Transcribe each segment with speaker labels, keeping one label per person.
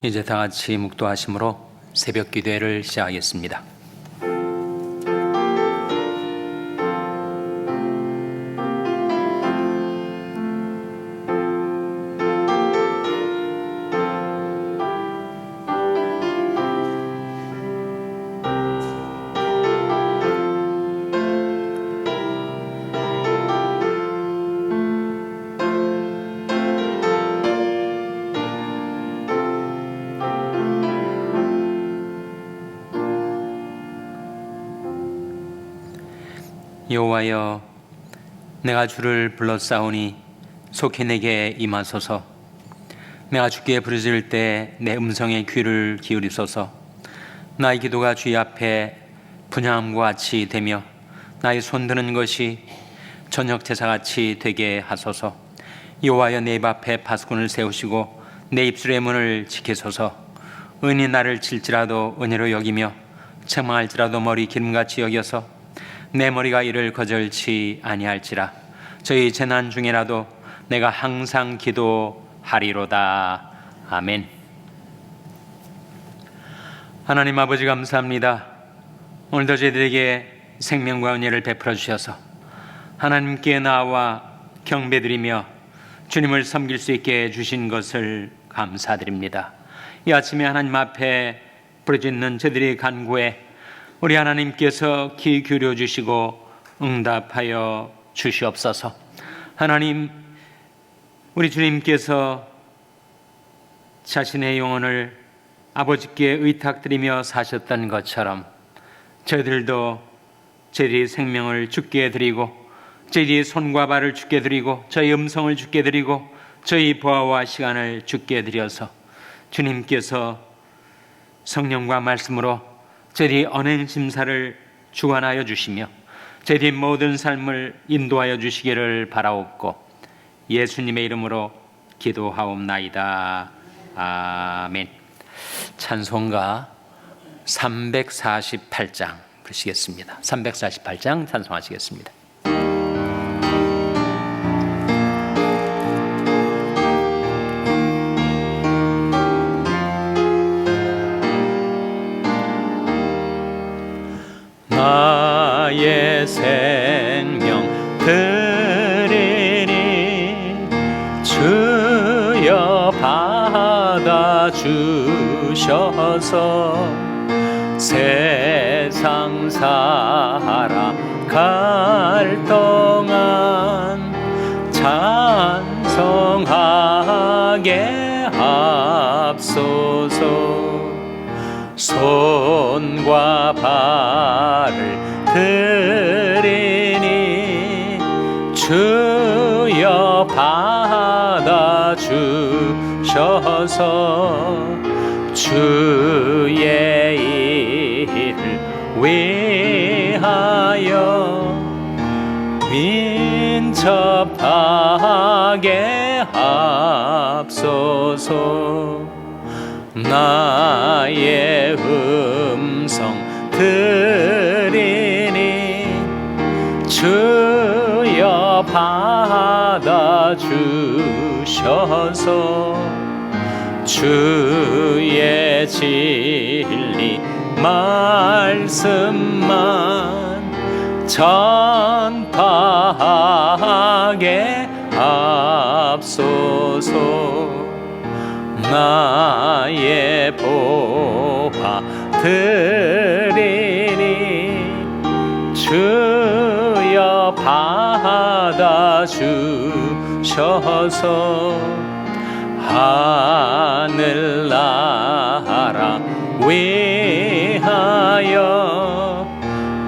Speaker 1: 이제 다 같이 묵도하심으로 새벽 기도회를 시작하겠습니다. 여호와여, 내가 주를 불렀사오니 속히 내게 임하소서. 내가 주께 부르짖을 때 내 음성에 귀를 기울이소서. 나의 기도가 주의 앞에 분향함과 같이 되며 나의 손드는 것이 저녁 제사같이 되게 하소서. 여호와여, 내 입 앞에 파수꾼을 세우시고 내 입술의 문을 지키소서. 은이 나를 칠지라도 은혜로 여기며 책망할지라도 머리 기름같이 여겨서 내 머리가 이를 거절치 아니할지라. 저희 재난 중에라도 내가 항상 기도하리로다. 아멘. 하나님 아버지, 감사합니다. 오늘도 저희들에게 생명과 은혜를 베풀어 주셔서 하나님께 나와 경배드리며 주님을 섬길 수 있게 해주신 것을 감사드립니다. 이 아침에 하나님 앞에 부르짖는 저들의 간구에 우리 하나님께서 귀 기울여 주시고 응답하여 주시옵소서. 하나님, 우리 주님께서 자신의 영혼을 아버지께 의탁드리며 사셨던 것처럼 저희들도 저희의 생명을 주께 드리고 저희의 손과 발을 주께 드리고 저희 음성을 주께 드리고 저희 보아와 시간을 주께 드려서 주님께서 성령과 말씀으로 저희 언행 심사를 주관하여 주시며 저희 모든 삶을 인도하여 주시기를 바라옵고 예수님의 이름으로 기도하옵나이다. 아멘. 찬송가 348장 부르시겠습니다. 348장 찬송하시겠습니다. 나의 생명 드리니 주여 받아 주셔서 세상 살아갈 동안 찬송하게 합소서. 손과 발을 드리니 주여 받아 주셔서 주의 일을 위하여 민첩하게 합소서. 나의 음성 드리니 주여 받아 주셔서 주의 진리 말씀만 전파하게 합소서. 나의 보화 드리니 주여 받아 주셔서 하늘나라 위하여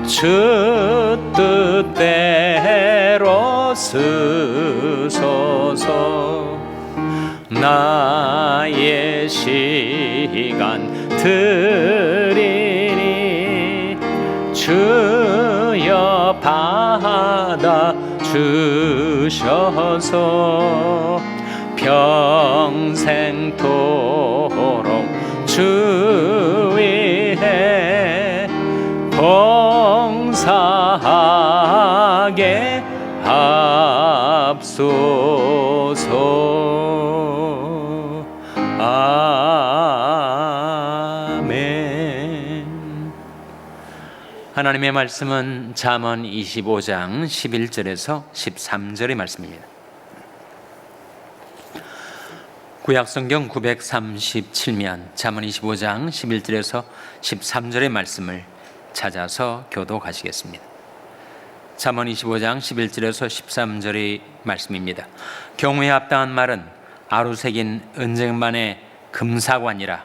Speaker 1: 주 뜻대로 쓰소서. 나의 시간 드리니 주여 받아 주셔서 평생토록 주 위에 봉사하게 합소서. 하나님의 말씀은 잠언 25장 11절에서 13절의 말씀입니다. 구약성경 937면 잠언 25장 11절에서 13절의 말씀을 찾아서 교독하시겠습니다. 잠언 25장 11절에서 13절의 말씀입니다. 경우에 합당한 말은 아루새긴 은쟁반의 금사관이라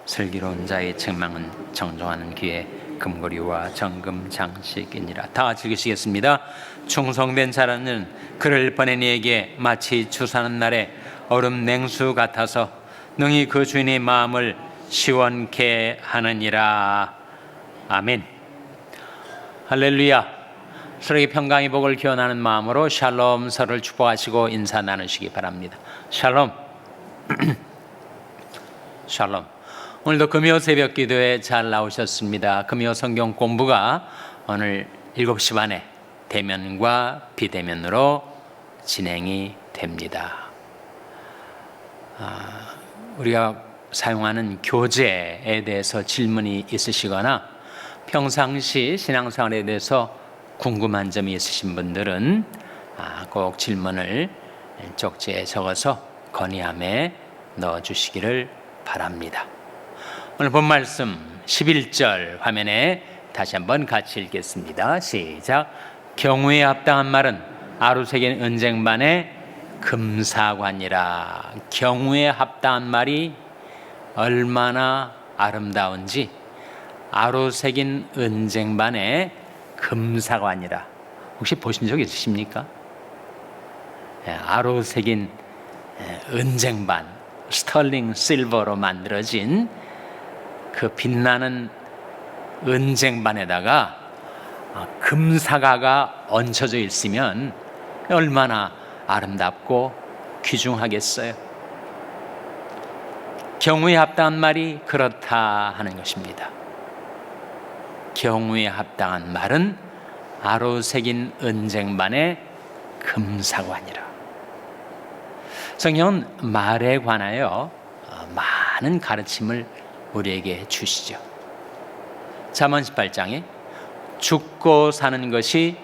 Speaker 1: 슬기로운 자의 책망은 정정하는 귀에 금고리와 정금 장식이니라. 다 같이 읽으시겠습니다. 충성된 자라는 그를 보낸 이에게 마치 추수하는 날에 얼음 냉수 같아서 능히 그 주인의 마음을 시원케 하느니라. 아멘. 할렐루야. 서로에게 평강의 복을 기원하는 마음으로 샬롬, 서로를 축복하시고 인사 나누시기 바랍니다. 샬롬. 샬롬. 오늘도 금요 새벽 기도에 잘 나오셨습니다. 금요 성경 공부가 오늘 7시 반에 대면과 비대면으로 진행이 됩니다. 우리가 사용하는 교재에 대해서 질문이 있으시거나 평상시 신앙생활에 대해서 궁금한 점이 있으신 분들은 꼭 질문을 쪽지에 적어서 건의함에 넣어주시기를 바랍니다. 오늘 본 말씀 11절 화면에 다시 한번 같이 읽겠습니다. 시작. 경우에 합당한 말은 아루새긴 은쟁반의 금사관이라. 경우에 합당한 말이 얼마나 아름다운지 아루새긴 은쟁반의 금사관이라. 혹시 보신 적 있으십니까? 아루새긴 은쟁반, 스털링 실버로 만들어진 그 빛나는 은쟁반에다가 금사과가 얹혀져 있으면 얼마나 아름답고 귀중하겠어요. 경우에 합당한 말이 그렇다 하는 것입니다. 경우에 합당한 말은 아루새긴 은쟁반의 금사관이라. 성경은 말에 관하여 많은 가르침을 우리에게 주시죠. 잠언 18장에 죽고 사는 것이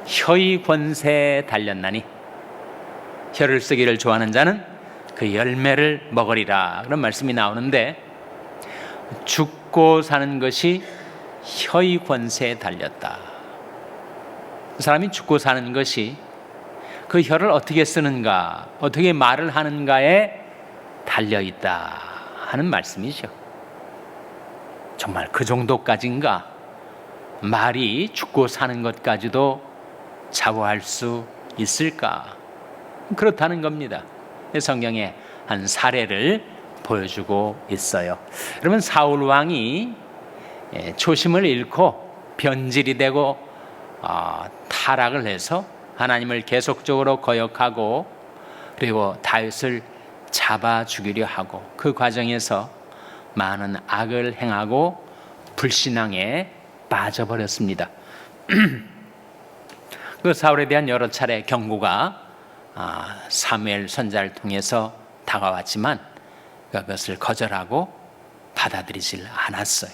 Speaker 1: 혀의 권세에 달렸나니 혀를 쓰기를 좋아하는 자는 그 열매를 먹으리라, 그런 말씀이 나오는데, 죽고 사는 것이 혀의 권세에 달렸다. 그 사람이 죽고 사는 것이 그 혀를 어떻게 쓰는가, 어떻게 말을 하는가에 달려있다 하는 말씀이죠. 정말 그 정도까지인가? 말이 죽고 사는 것까지도 좌우할 수 있을까? 그렇다는 겁니다. 성경에 한 사례를 보여주고 있어요. 여러분, 사울 왕이 초심을 잃고 변질이 되고 타락을 해서 하나님을 계속적으로 거역하고 그리고 다윗을 잡아 죽이려 하고 그 과정에서 많은 악을 행하고 불신앙에 빠져버렸습니다. 그 사울에 대한 여러 차례 경고가 사무엘 선지자를 통해서 다가왔지만 그것을 거절하고 받아들이질 않았어요.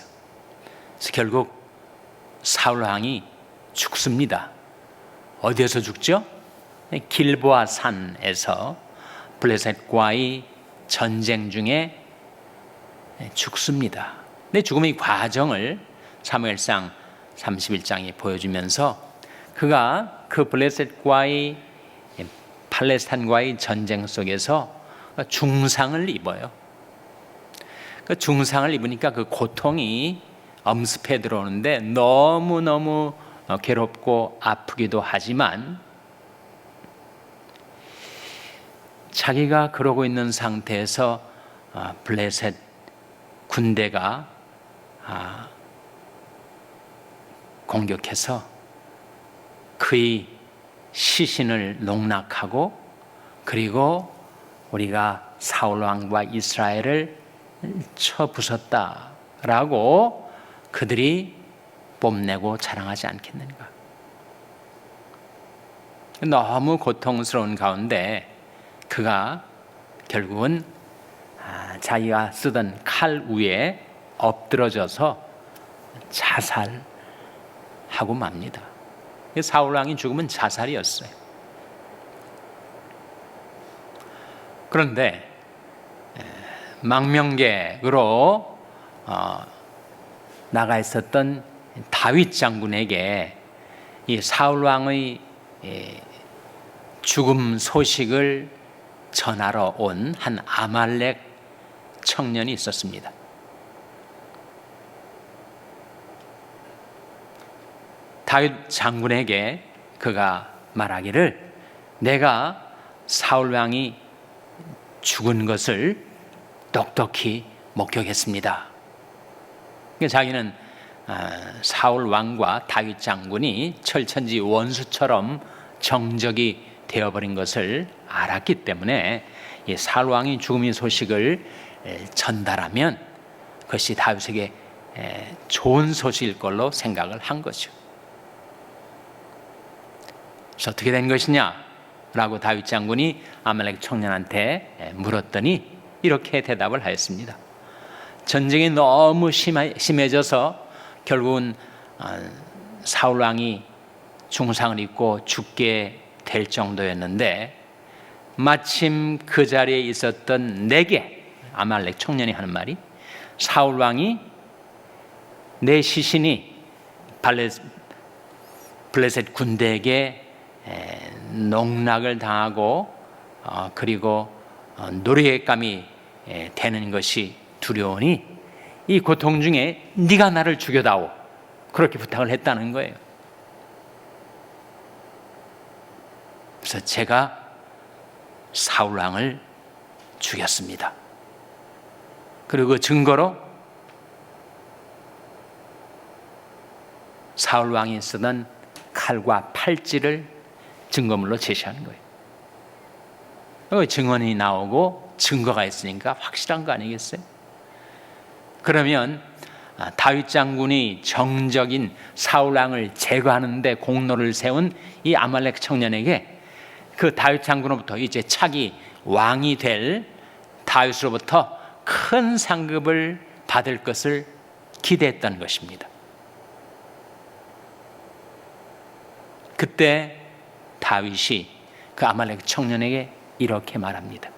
Speaker 1: 그래서 결국 사울 왕이 죽습니다. 어디에서 죽죠? 길보아 산에서 블레셋과의 전쟁 중에 죽습니다. 근데 죽음의 과정을 사무엘상 31장이 보여주면서 그가 그 블레셋과의 팔레스타인과의 전쟁 속에서 중상을 입어요. 그 중상을 입으니까 그 고통이 엄습해 들어오는데 너무너무 괴롭고 아프기도 하지만 자기가 그러고 있는 상태에서 블레셋 군대가 공격해서 그의 시신을 농락하고 그리고 우리가 사울 왕과 이스라엘을 쳐 부쉈다라고 그들이 뽐내고 자랑하지 않겠는가? 너무 고통스러운 가운데 그가 결국은 자기가 쓰던 칼 위에 엎드러져서 자살을 하고 맙니다. 사울 왕이 죽으면 자살이었어요. 그런데 망명객으로 나가 있었던 다윗 장군에게 이 사울 왕의 죽음 소식을 전하러 온 한 아말렉 청년이 있었습니다. 다윗 장군에게 그가 말하기를 내가 사울 왕이 죽은 것을 똑똑히 목격했습니다. 자기는 사울 왕과 다윗 장군이 철천지 원수처럼 정적이 되어버린 것을 알았기 때문에 이 사울 왕이 죽음의 소식을 전달하면 그것이 다윗에게 좋은 소식일 걸로 생각을 한 거죠. 그래서 어떻게 된 것이냐? 라고 다윗 장군이 아말렉 청년한테 물었더니 이렇게 대답을 하였습니다. 전쟁이 너무 심해져서 결국은 사울 왕이 중상을 입고 죽게 될 정도였는데 마침 그 자리에 있었던 내게, 아말렉 청년이 하는 말이, 사울 왕이 내 시신이 블레셋 군대에게 농락을 당하고 그리고 노리감이 되는 것이 두려우니 이 고통 중에 네가 나를 죽여다오, 그렇게 부탁을 했다는 거예요. 그래서 제가 사울 왕을 죽였습니다. 그리고 그 증거로 사울 왕이 쓰던 칼과 팔찌를 증거물로 제시하는 거예요. 증언이 나오고 증거가 있으니까 확실한 거 아니겠어요? 그러면 다윗 장군이 정적인 사울 왕을 제거하는데 공로를 세운 이 아말렉 청년에게 그 다윗 장군으로부터 이제 차기 왕이 될 다윗으로부터 큰 상급을 받을 것을 기대했던 것입니다. 그때 다윗이 그 아말렉 청년에게 이렇게 말합니다.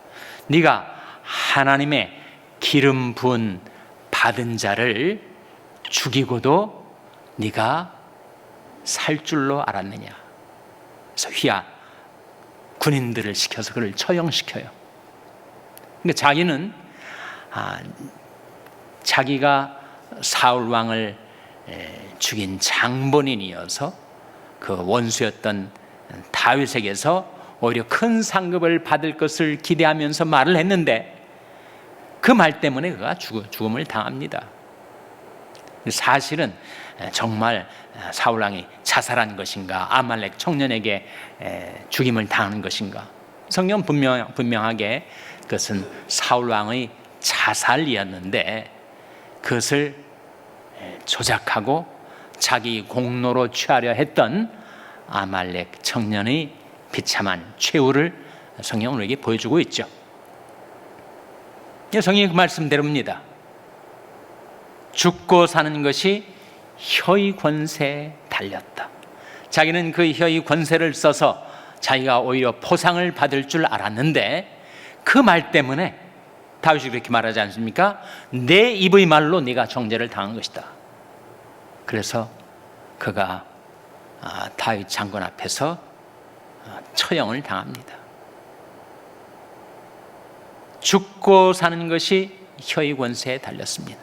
Speaker 1: 네가 하나님의 기름 부은 받은 자를 죽이고도 네가 살 줄로 알았느냐. 그래서 휘하 군인들을 시켜서 그를 처형시켜요. 그러니까 자기는 자기가 사울 왕을 죽인 장본인이어서 그 원수였던 다윗에게서 오히려 큰 상급을 받을 것을 기대하면서 말을 했는데 그 말 때문에 그가 죽음을 당합니다. 사실은 정말 사울 왕이 자살한 것인가, 아말렉 청년에게 죽임을 당하는 것인가? 성경 분명하게 그것은 사울 왕의 자살이었는데 그것을 조작하고 자기 공로로 취하려 했던 아말렉 청년의 비참한 최후를 성경은 우리에게 보여주고 있죠. 성경이 그 말씀대로입니다. 죽고 사는 것이 혀의 권세에 달렸다. 자기는 그 혀의 권세를 써서 자기가 오히려 포상을 받을 줄 알았는데 그 말 때문에 다윗이 그렇게 말하지 않습니까? 내 입의 말로 네가 정죄를 당한 것이다. 그래서 그가 다윗 장군 앞에서 처형을 당합니다. 죽고 사는 것이 혀의 권세에 달렸습니다.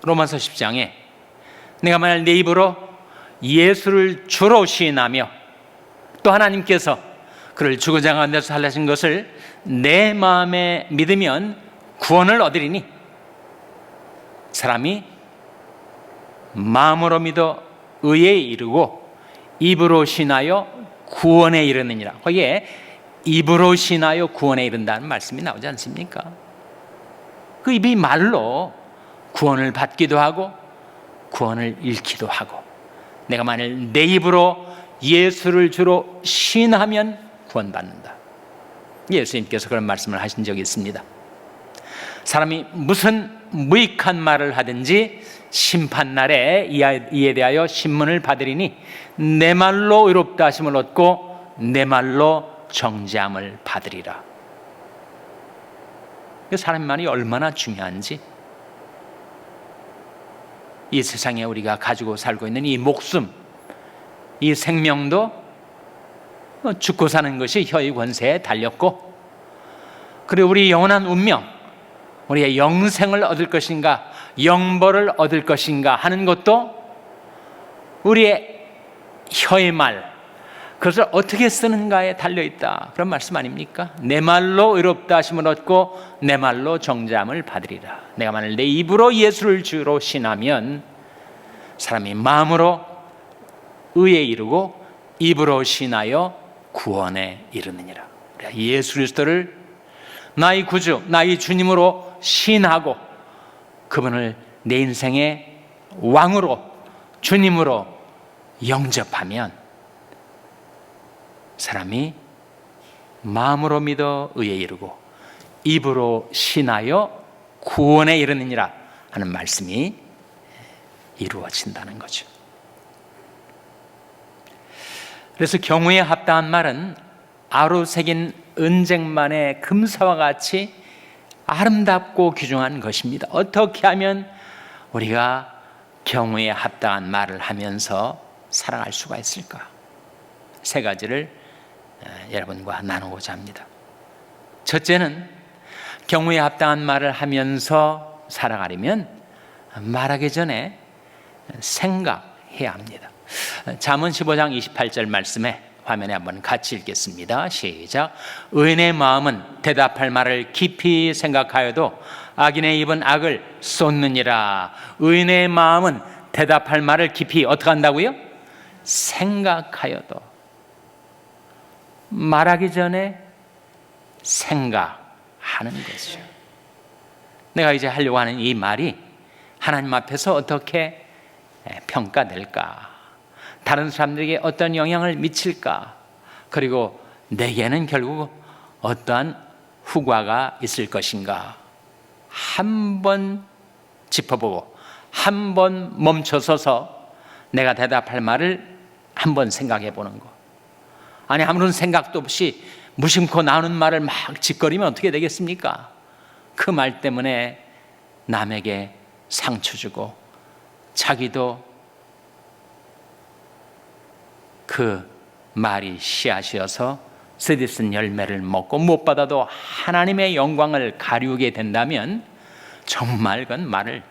Speaker 1: 로마서 10장에 내가 만약 내 입으로 예수를 주로 시인하며 또 하나님께서 그를 죽은 자 가운데서 살리신 것을 내 마음에 믿으면 구원을 얻으리니 사람이 마음으로 믿어 의에 이르고 입으로 신하여 구원에 이르느니라. 거기에 입으로 신하여 구원에 이른다는 말씀이 나오지 않습니까? 그 입이 말로 구원을 받기도 하고 구원을 잃기도 하고, 내가 만일 내 입으로 예수를 주로 신하면 구원받는다. 예수님께서 그런 말씀을 하신 적이 있습니다. 사람이 무슨 무익한 말을 하든지 심판날에 이에 대하여 신문을 받으리니 내 말로 의롭다 하심을 얻고 내 말로 정죄함을 받으리라. 사람의 말이 얼마나 중요한지, 이 세상에 우리가 가지고 살고 있는 이 목숨, 이 생명도 죽고 사는 것이 혀의 권세에 달렸고, 그리고 우리 영원한 운명, 우리의 영생을 얻을 것인가 영벌을 얻을 것인가 하는 것도 우리의 혀의 말, 그것을 어떻게 쓰는가에 달려있다, 그런 말씀 아닙니까? 내 말로 의롭다 하심을 얻고 내 말로 정죄함을 받으리라. 내가 만일 내 입으로 예수를 주로 신하면 사람이 마음으로 의에 이르고 입으로 신하여 구원에 이르느니라. 예수 그리스도를 나의 구주, 나의 주님으로 신하고 그분을 내 인생의 왕으로, 주님으로 영접하면 사람이 마음으로 믿어 의에 이르고 입으로 신하여 구원에 이르느니라 하는 말씀이 이루어진다는 거죠. 그래서 경우에 합당한 말은 아로 새긴 은쟁만의 금사와 같이 아름답고 귀중한 것입니다. 어떻게 하면 우리가 경우에 합당한 말을 하면서 살아갈 수가 있을까? 세 가지를 여러분과 나누고자 합니다. 첫째는 경우에 합당한 말을 하면서 살아가려면 말하기 전에 생각해야 합니다. 잠언 15장 28절 말씀에 화면에 한번 같이 읽겠습니다. 시작. 의인의 마음은 대답할 말을 깊이 생각하여도 악인의 입은 악을 쏟느니라. 의인의 마음은 대답할 말을 깊이 어떻게 한다고요? 생각하여도. 말하기 전에 생각하는 거죠. 내가 이제 하려고 하는 이 말이 하나님 앞에서 어떻게 평가될까? 다른 사람들에게 어떤 영향을 미칠까? 그리고 내게는 결국 어떠한 후과가 있을 것인가? 한번 짚어보고 한번 멈춰서서 내가 대답할 말을 한번 생각해 보는 것. 아니 아무런 생각도 없이 무심코 나오는 말을 막 짓거리면 어떻게 되겠습니까? 그 말 때문에 남에게 상처 주고 자기도 그 말이 씨앗이어서 쓰디쓴 열매를 먹고 못 받아도 하나님의 영광을 가리우게 된다면 정말 그건 말을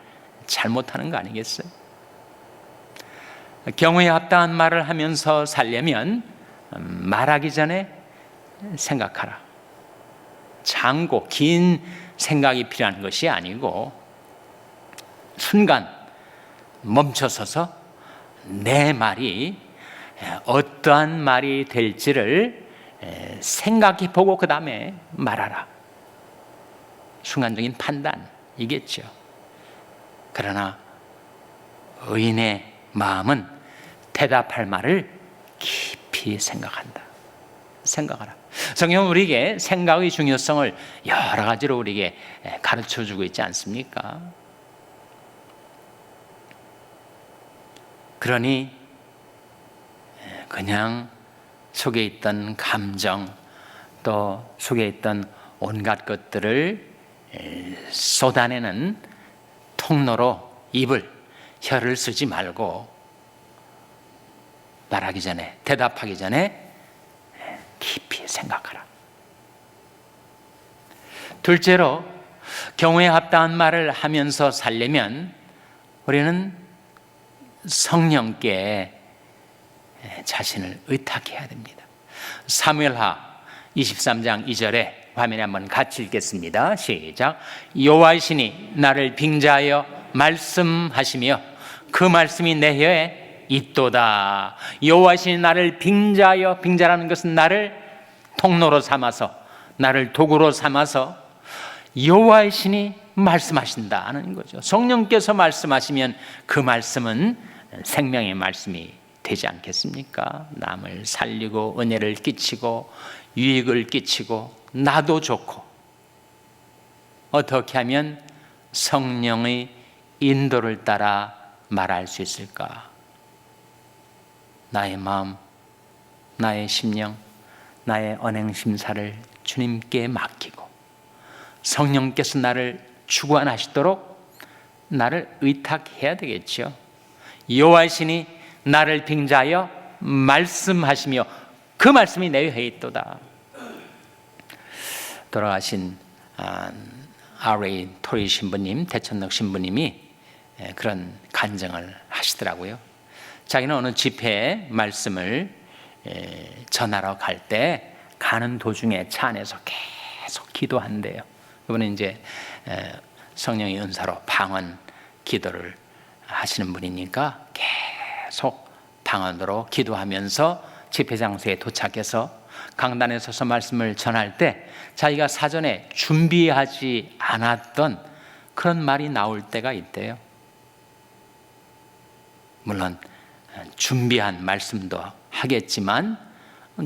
Speaker 1: 잘못하는 거 아니겠어요? 경우에 합당한 말을 하면서 살려면 말하기 전에 생각하라. 장고, 긴 생각이 필요한 것이 아니고 순간 멈춰서서 내 말이 어떠한 말이 될지를 생각해 보고 그 다음에 말하라. 순간적인 판단이겠죠. 그러나 의인의 마음은 대답할 말을 깊이 생각한다. 생각하라. 성경은 우리에게 생각의 중요성을 여러 가지로 우리에게 가르쳐주고 있지 않습니까? 그러니 그냥 속에 있던 감정, 또 속에 있던 온갖 것들을 쏟아내는 통로로 혀를 쓰지 말고 말하기 전에, 대답하기 전에 깊이 생각하라. 둘째로, 경우에 합당한 말을 하면서 살려면 우리는 성령께 자신을 의탁해야 됩니다. 사무엘하 23장 2절에 화면에 한번 같이 읽겠습니다. 시작. 여호와이시니 나를 빙자하여 말씀하시며 그 말씀이 내 혀에 있도다. 여호와이시니 나를 빙자하여, 빙자라는 것은 나를 통로로 삼아서, 나를 도구로 삼아서 여호와이시니 말씀하신다는 거죠. 성령께서 말씀하시면 그 말씀은 생명의 말씀이 되지 않겠습니까? 남을 살리고 은혜를 끼치고 유익을 끼치고 나도 좋고. 어떻게 하면 성령의 인도를 따라 말할 수 있을까? 나의 마음, 나의 심령, 나의 언행심사를 주님께 맡기고 성령께서 나를 주관하시도록 나를 의탁해야 되겠죠. 여호와의 신이 나를 빙자하여 말씀하시며 그 말씀이 내 혀에 있도다. 돌아가신 R.A. 토리 신부님, 대천덕 신부님이 그런 간증을 하시더라고요. 자기는 어느 집회에 말씀을 전하러 갈 때 가는 도중에 차 안에서 계속 기도한대요. 이번에 이제 성령의 은사로 방언 기도를 하시는 분이니까 계속 방언으로 기도하면서 집회 장소에 도착해서 강단에 서서 말씀을 전할 때 자기가 사전에 준비하지 않았던 그런 말이 나올 때가 있대요. 물론 준비한 말씀도 하겠지만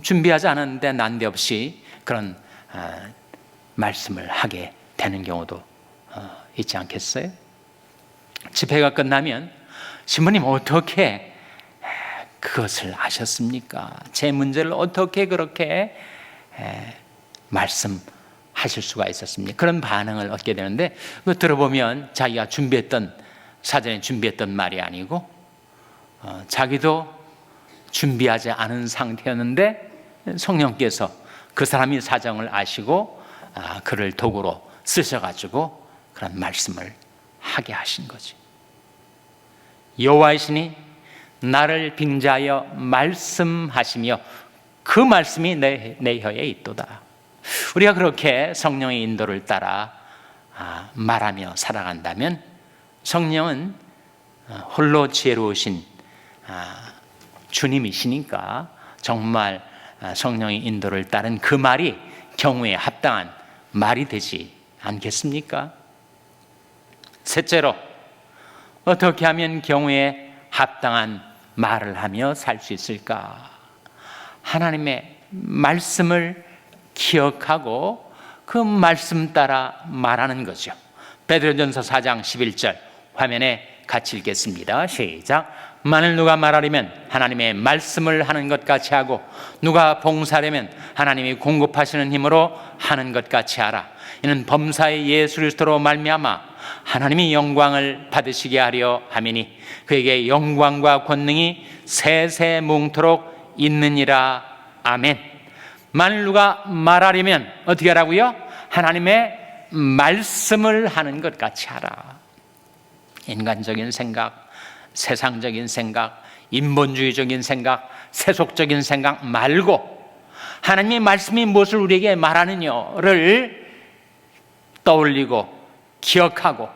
Speaker 1: 준비하지 않았는데 난데없이 그런 말씀을 하게 되는 경우도 있지 않겠어요? 집회가 끝나면 신부님 어떻게 그것을 아셨습니까? 제 문제를 어떻게 그렇게 말씀하실 수가 있었습니까? 그런 반응을 얻게 되는데 그거 들어보면 자기가 사전에 준비했던 말이 아니고 자기도 준비하지 않은 상태였는데 성령께서 그 사람이 사정을 아시고 그를 도구로 쓰셔가지고 그런 말씀을 하게 하신 거지. 여호와의 신이 나를 빙자하여 말씀하시며 그 말씀이 내 혀에 있도다. 우리가 그렇게 성령의 인도를 따라 말하며 살아간다면 성령은 홀로 지혜로우신 주님이시니까 정말 성령의 인도를 따른 그 말이 경우에 합당한 말이 되지 않겠습니까? 셋째로, 어떻게 하면 경우에 합당한 말을 하며 살 수 있을까? 하나님의 말씀을 기억하고 그 말씀 따라 말하는 거죠. 베드로전서 4장 11절 화면에 같이 읽겠습니다. 시작. 만일 누가 말하려면 하나님의 말씀을 하는 것 같이 하고 누가 봉사하려면 하나님이 공급하시는 힘으로 하는 것 같이 하라. 이는 범사의 예수 그리스도로 말미암아 하나님이 영광을 받으시게 하려 함이니 그에게 영광과 권능이 세세 뭉토록 있느니라. 아멘. 만일 누가 말하려면 어떻게 하라고요? 하나님의 말씀을 하는 것 같이 하라. 인간적인 생각, 세상적인 생각, 인본주의적인 생각, 세속적인 생각 말고 하나님의 말씀이 무엇을 우리에게 말하느냐를 떠올리고 기억하고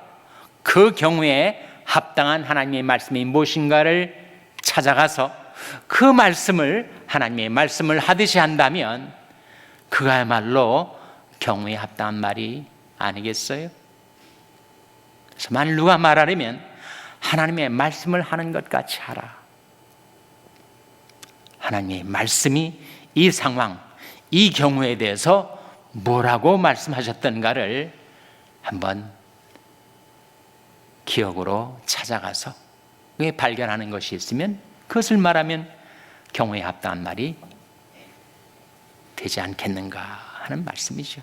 Speaker 1: 그 경우에 합당한 하나님의 말씀이 무엇인가를 찾아가서 그 말씀을 하나님의 말씀을 하듯이 한다면 그야말로 경우에 합당한 말이 아니겠어요? 그래서 만일 누가 말하려면 하나님의 말씀을 하는 것 같이 하라. 하나님의 말씀이 이 상황, 이 경우에 대해서 뭐라고 말씀하셨던가를 한번 기억으로 찾아가서 발견하는 것이 있으면 그것을 말하면 경우에 합당한 말이 되지 않겠는가 하는 말씀이죠.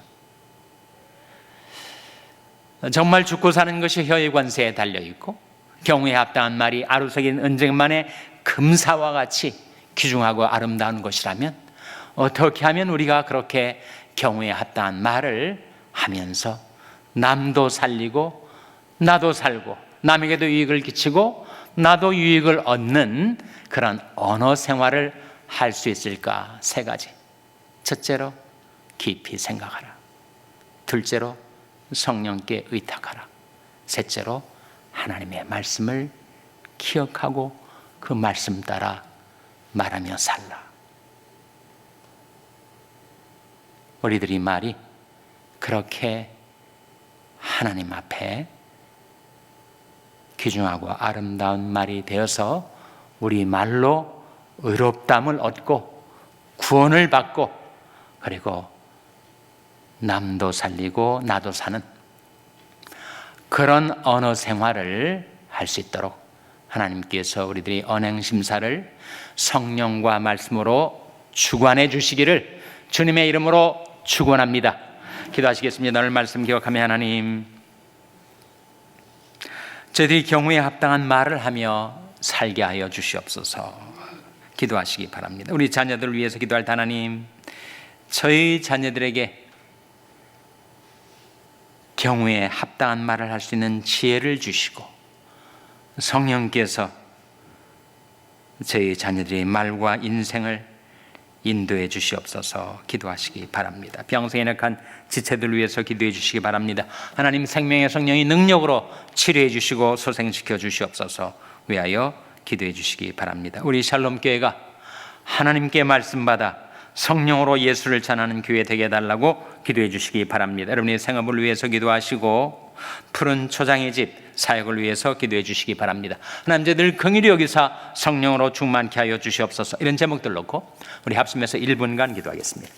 Speaker 1: 정말 죽고 사는 것이 혀의 관세에 달려있고 경우에 합당한 말이 아루석인 은쟁만의 금사와 같이 귀중하고 아름다운 것이라면 어떻게 하면 우리가 그렇게 경우에 합당한 말을 하면서 남도 살리고 나도 살고 남에게도 유익을 끼치고 나도 유익을 얻는 그런 언어 생활을 할 수 있을까? 세 가지. 첫째로 깊이 생각하라. 둘째로 성령께 의탁하라. 셋째로 하나님의 말씀을 기억하고 그 말씀 따라 말하며 살라. 우리들이 말이 그렇게 하나님 앞에 귀중하고 아름다운 말이 되어서 우리 말로 의롭다함을 얻고 구원을 받고 그리고 남도 살리고 나도 사는 그런 언어 생활을 할 수 있도록 하나님께서 우리들이 언행심사를 성령과 말씀으로 주관해 주시기를 주님의 이름으로 축원합니다. 기도하시겠습니다. 오늘 말씀 기억하며 하나님, 저희들이 경우에 합당한 말을 하며 살게 하여 주시옵소서. 기도하시기 바랍니다. 우리 자녀들을 위해서 기도할 하나님, 저희 자녀들에게 경우에 합당한 말을 할 수 있는 지혜를 주시고 성령께서 저희 자녀들의 말과 인생을 인도해 주시옵소서. 기도하시기 바랍니다. 병성에 낙한 지체들을 위해서 기도해 주시기 바랍니다. 하나님, 생명의 성령이 능력으로 치료해 주시고 소생시켜 주시옵소서. 위하여 기도해 주시기 바랍니다. 우리 샬롬교회가 하나님께 말씀받아 성령으로 예수를 전하는 교회 되게 해달라고 기도해 주시기 바랍니다. 여러분의 생업을 위해서 기도하시고 푸른 초장의 집 사역을 위해서 기도해 주시기 바랍니다. 하나님, 저희들 긍휼히 여기사 성령으로 충만케 하여 주시옵소서. 이런 제목들 놓고 우리 합심해서 1분간 기도하겠습니다.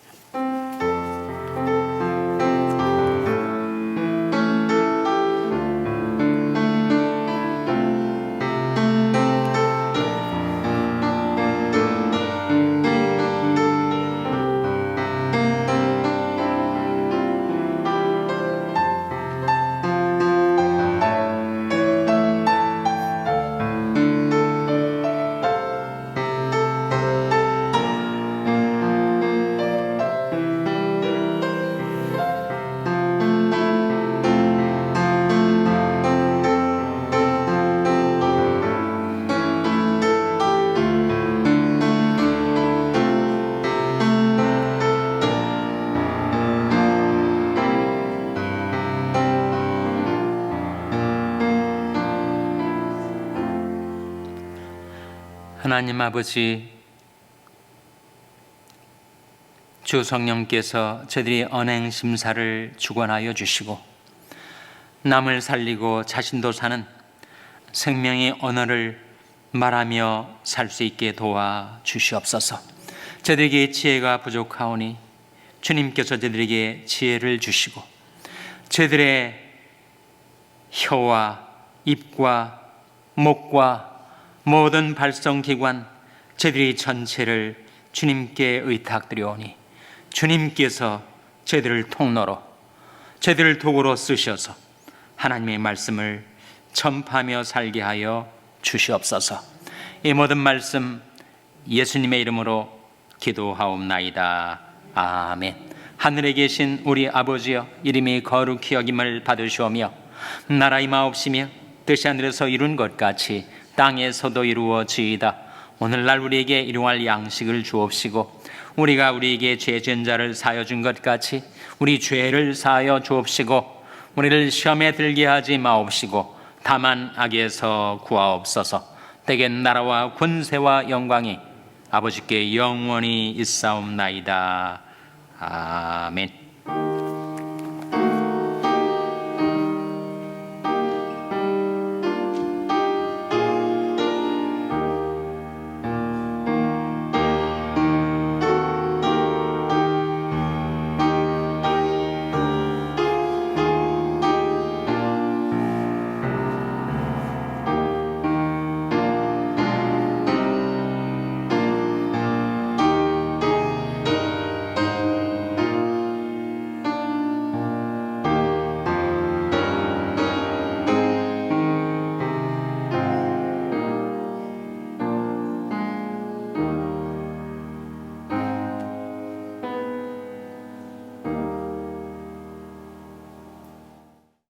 Speaker 1: 하나님 아버지, 주 성령께서 저희들이 언행심사를 주관하여 주시고 남을 살리고 자신도 사는 생명의 언어를 말하며 살 수 있게 도와 주시옵소서. 저희들에게 지혜가 부족하오니 주님께서 저희들에게 지혜를 주시고 저희들의 혀와 입과 목과 모든 발성기관 저희들이 전체를 주님께 의탁드리오니 주님께서 저희들을 통로로 저희들을 도구로 쓰셔서 하나님의 말씀을 전파하며 살게 하여 주시옵소서. 이 모든 말씀 예수님의 이름으로 기도하옵나이다. 아멘. 하늘에 계신 우리 아버지여, 이름이 거룩히 여김을 받으시오며 나라 임하옵시며 뜻이 하늘에서 이룬 것 같이 땅에서도 이루어지이다. 오늘날 우리에게 일용할 양식을 주옵시고 우리가 우리에게 죄 지은 자를 사하여 준 것 같이 우리 죄를 사하여 주옵시고 우리를 시험에 들게 하지 마옵시고 다만 악에서 구하옵소서. 대개 나라와 권세와 영광이 아버지께 영원히 있사옵나이다. 아멘.